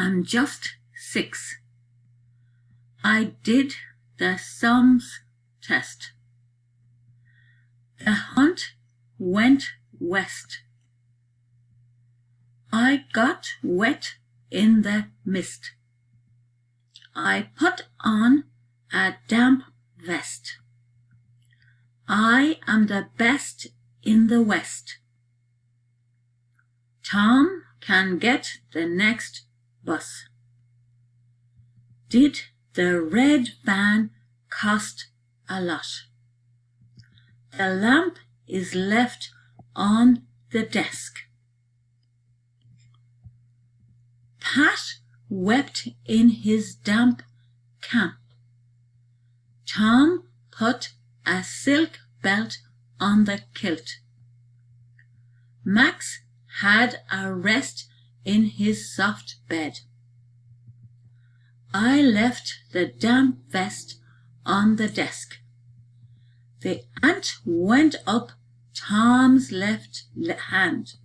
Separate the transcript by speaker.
Speaker 1: I'm just 6. I did the sums test. The hunt went west. I got wet in the mist. I put on a damp vest. I am the best in the West. Tom can get the next bus. Did the red van cost a lot? The lamp is left on the desk. Pat wept in his damp camp. Tom put a silk belt on the kilt. Max had a rest in his soft bed. I left the damp vest on the desk. The ant went up Tom's left hand.